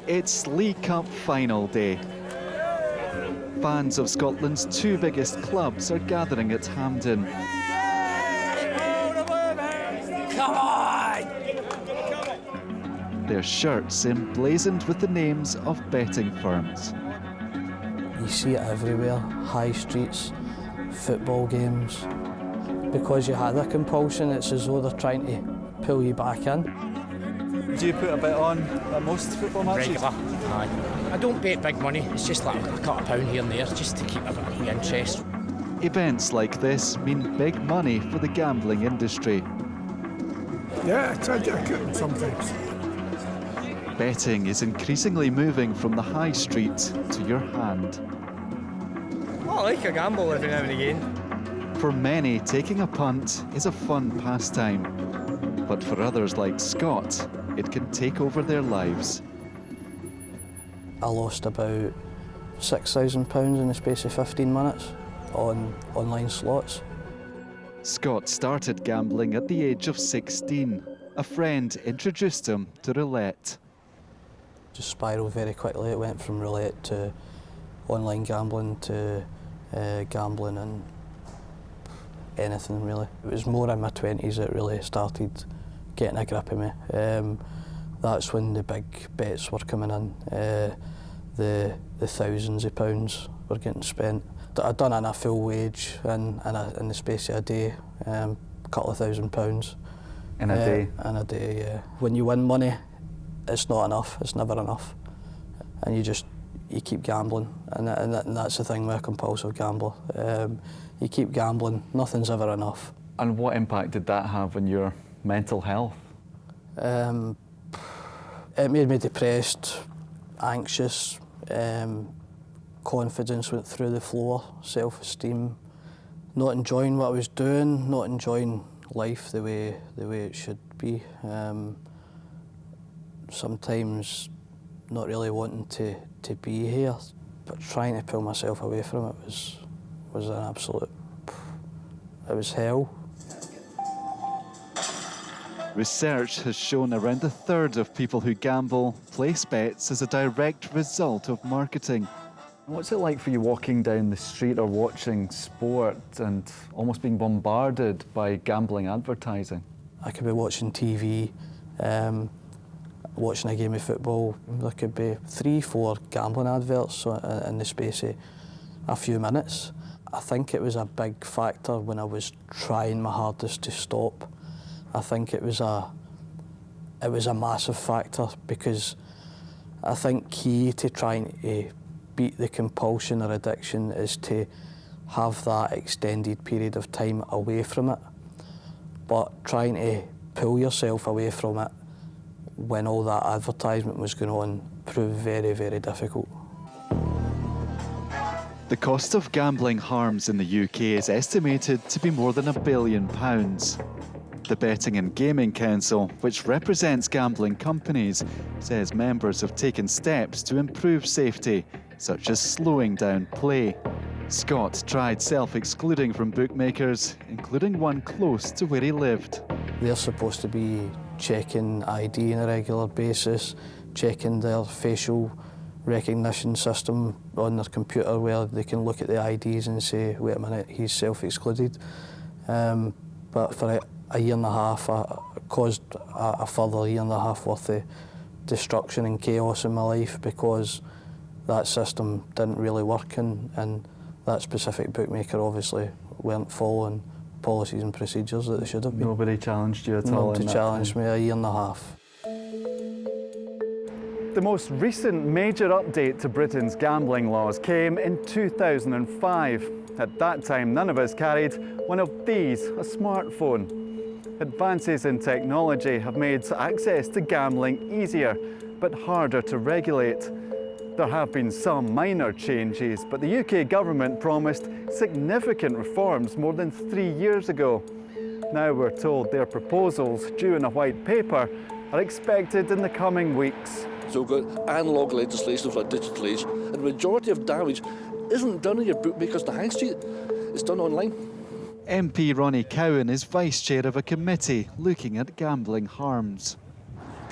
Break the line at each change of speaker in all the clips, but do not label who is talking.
It's League Cup final day. Fans of Scotland's two biggest clubs are gathering at Hampden.
Come on!
Their shirts emblazoned with the names of betting firms.
You see it everywhere, high streets, football games. Because you had a compulsion, it's as though they're trying to pull you back in.
Do you put a bet on at most football matches?
Regular, aye. I don't bet big money, it's just like a couple of pound here and there, just to keep a bit of interest.
Events like this mean big money for the gambling industry.
Yeah, I try to get a coup sometimes.
Betting is increasingly moving from the high street to your hand.
Well, I like a gamble every now and again.
For many, taking a punt is a fun pastime. But for others like Scott, it can take over their lives.
I lost about £6,000 in the space of 15 minutes on online slots.
Scott started gambling at the age of 16. A friend introduced him to roulette.
Just spiralled very quickly. It went from roulette to online gambling to gambling and anything really. It was more in my 20s that really started getting a grip of me. That's when the big bets were coming in. The thousands of pounds were getting spent. I'd done in a full wage in the space of a day, a couple of £1,000.
In a day?
In a day, yeah. When you win money, it's not enough, it's never enough. And you keep gambling, and that's the thing with a compulsive gambler. You keep gambling, nothing's ever enough.
And what impact did that have on your mental health?
It made me depressed, anxious, confidence went through the floor, self-esteem, not enjoying what I was doing, not enjoying life the way it should be. Sometimes not really wanting to be here, but trying to pull myself away from it was an absolute, it was hell.
Research has shown around a third of people who gamble place bets as a direct result of marketing. What's it like for you walking down the street or watching sport and almost being bombarded by gambling advertising?
I could be watching TV, watching a game of football. There could be 3-4 gambling adverts in the space of a few minutes. I think it was a big factor when I was trying my hardest to stop. I think it was a massive factor, because I think key to trying to beat the compulsion or addiction is to have that extended period of time away from it. But trying to pull yourself away from it when all that advertisement was going on proved very, very difficult.
The cost of gambling harms in the UK is estimated to be more than £1 billion. The Betting and Gaming Council, which represents gambling companies, says members have taken steps to improve safety, such as slowing down play. Scott tried self-excluding from bookmakers, including one close to where he lived.
They're supposed to be checking ID on a regular basis, checking their facial recognition system on their computer where they can look at the IDs and say, wait a minute, he's self-excluded. But for a year and a half, I caused a further year and a half worth of destruction and chaos in my life because that system didn't really work, and that specific bookmaker obviously weren't following policies and procedures that they should have been.
Nobody challenged you at all?
Nobody challenged me, a year and a half.
The most recent major update to Britain's gambling laws came in 2005. At that time, none of us carried one of these, a smartphone. Advances in technology have made access to gambling easier, but harder to regulate. There have been some minor changes, but the UK government promised significant reforms more than 3 years ago. Now we're told their proposals, due in a white paper, are expected in the coming weeks.
So we've got analogue legislation for a digital age, and the majority of damage isn't done in your bookmakers in the high street, it's done online.
MP Ronnie Cowan is vice chair of a committee looking at gambling harms.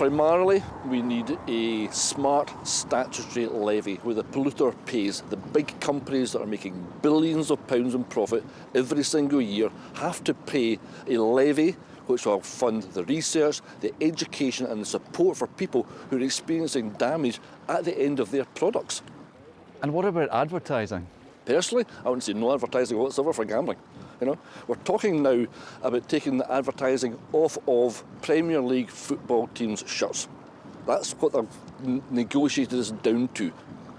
Primarily, we need a smart statutory levy where the polluter pays. The big companies that are making billions of pounds in profit every single year have to pay a levy which will fund the research, the education and the support for people who are experiencing damage at the end of their products.
And what about advertising?
Personally, I wouldn't say no advertising whatsoever for gambling. You know, we're talking now about taking the advertising off of Premier League football teams' shirts. That's what they've negotiated this down to.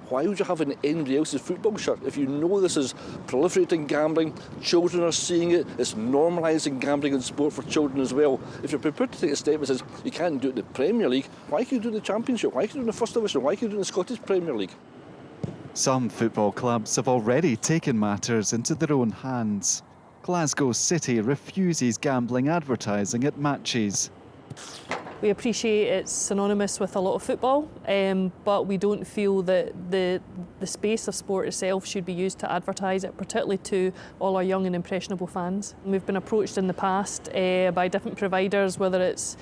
Why would you have an anybody else's football shirt if you know this is proliferating gambling, children are seeing it, it's normalising gambling in sport for children as well. If you're prepared to take a step that says you can't do it in the Premier League, why can you do it in the Championship? Why can you do it in the First Division? Why can you do it in the Scottish Premier League?
Some football clubs have already taken matters into their own hands. Glasgow City refuses gambling advertising at matches.
We appreciate it's synonymous with a lot of football, but we don't feel that the space of sport itself should be used to advertise it, particularly to all our young and impressionable fans. We've been approached in the past by different providers, whether it's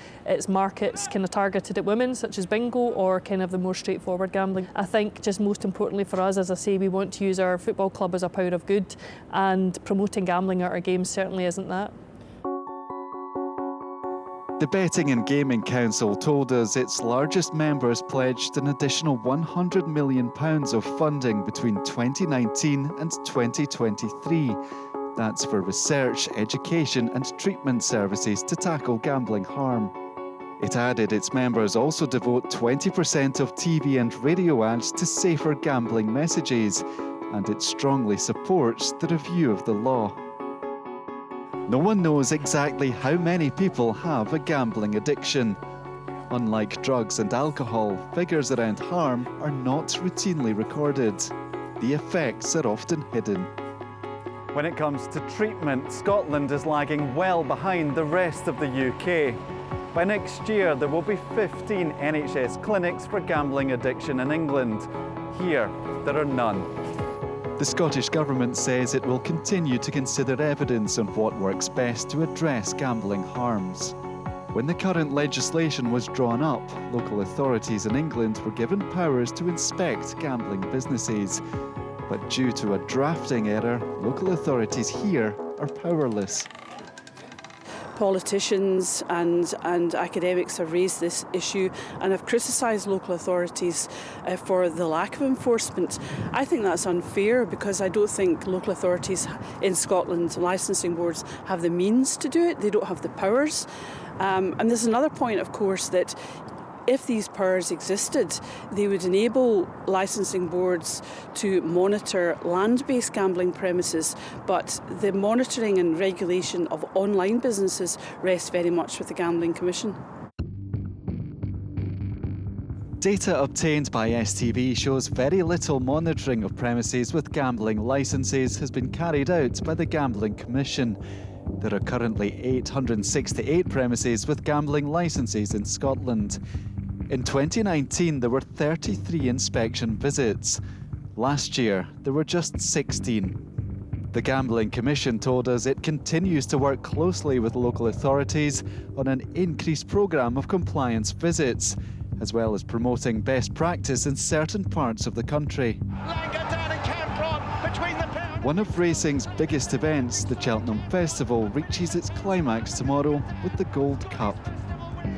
markets kind of targeted at women, such as bingo, or kind of the more straightforward gambling. I think just most importantly for us, as I say, we want to use our football club as a power of good, and promoting gambling at our games certainly isn't that.
The Betting and Gaming Council told us its largest members pledged an additional £100 million of funding between 2019 and 2023. That's for research, education and treatment services to tackle gambling harm. It added its members also devote 20% of TV and radio ads to safer gambling messages, and it strongly supports the review of the law. No one knows exactly how many people have a gambling addiction. Unlike drugs and alcohol, figures around harm are not routinely recorded. The effects are often hidden. When it comes to treatment, Scotland is lagging well behind the rest of the UK. By next year, there will be 15 NHS clinics for gambling addiction in England. Here, there are none. The Scottish Government says it will continue to consider evidence on what works best to address gambling harms. When the current legislation was drawn up, local authorities in England were given powers to inspect gambling businesses. But due to a drafting error, local authorities here are powerless.
Politicians and academics have raised this issue and have criticised local authorities for the lack of enforcement. I think that's unfair because I don't think local authorities in Scotland, licensing boards, have the means to do it. They don't have the powers. And there's another point, of course, that if these powers existed, they would enable licensing boards to monitor land-based gambling premises, but the monitoring and regulation of online businesses rests very much with the Gambling Commission.
Data obtained by STV shows very little monitoring of premises with gambling licences has been carried out by the Gambling Commission. There are currently 868 premises with gambling licences in Scotland. In 2019, there were 33 inspection visits. Last year, there were just 16. The Gambling Commission told us it continues to work closely with local authorities on an increased programme of compliance visits, as well as promoting best practice in certain parts of the country. One of racing's biggest events, the Cheltenham Festival, reaches its climax tomorrow with the Gold Cup.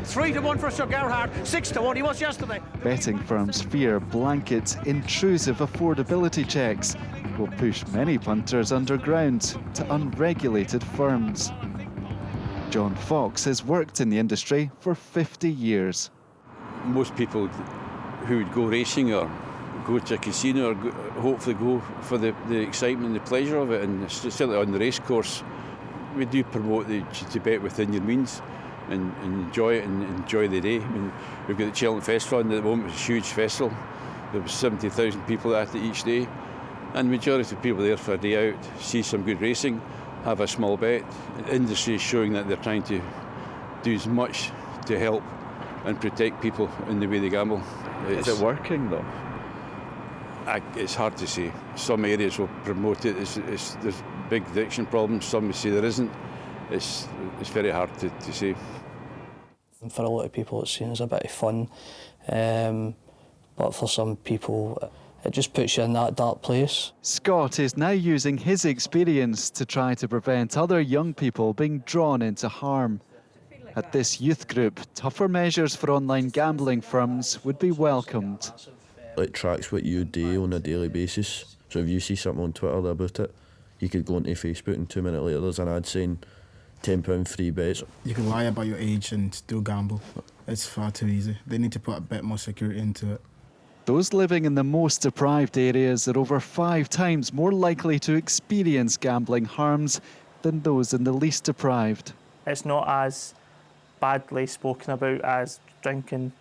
3-1 for Sir Gerhard, 6-1 he was yesterday.
Betting firms fear blanket, intrusive affordability checks will push many punters underground to unregulated firms. John Fox has worked in the industry for 50 years.
Most people who would go racing or go to a casino or hopefully go for the excitement and the pleasure of it, and certainly on the race course we do promote to bet within your means and enjoy it and enjoy the day. I mean, we've got the Cheltenham Festival on at the moment. It's a huge festival. There was 70,000 people at it each day, and the majority of people there for a day out see some good racing, have a small bet. The industry is showing that they're trying to do as much to help and protect people in the way they gamble.
Is it working though?
It's hard to say. Some areas will promote it. There's big addiction problems. Some will say there isn't. It's very hard to say.
For a lot of people, it's seen as a bit of fun, but for some people, it just puts you in that dark place.
Scott is now using his experience to try to prevent other young people being drawn into harm. At this youth group, tougher measures for online gambling firms would be welcomed.
It tracks what you do on a daily basis. So if you see something on Twitter about it, you could go into Facebook and 2 minutes later there's an ad saying £10 free bets.
You can lie about your age and still gamble. It's far too easy. They need to put a bit more security into it.
Those living in the most deprived areas are over 5 times more likely to experience gambling harms than those in the least deprived.
It's not as badly spoken about as drinking,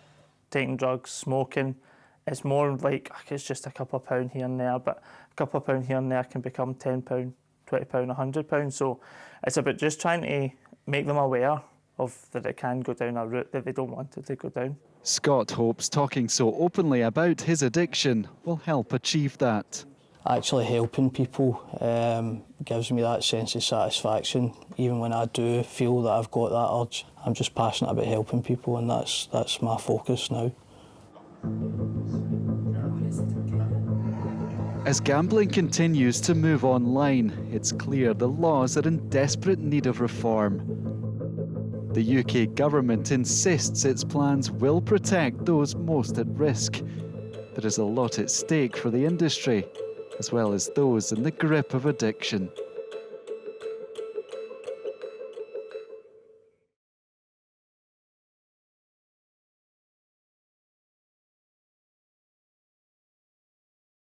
taking drugs, smoking. It's more like it's just a couple of pound here and there, but a couple of pound here and there can become £10, £20, £100. So it's about just trying to make them aware of that it can go down a route that they don't want it to go down.
Scott hopes talking so openly about his addiction will help achieve that.
Actually helping people gives me that sense of satisfaction. Even when I do feel that I've got that urge, I'm just passionate about helping people, and that's my focus now.
As gambling continues to move online, it's clear the laws are in desperate need of reform. The UK government insists its plans will protect those most at risk. There is a lot at stake for the industry, as well as those in the grip of addiction.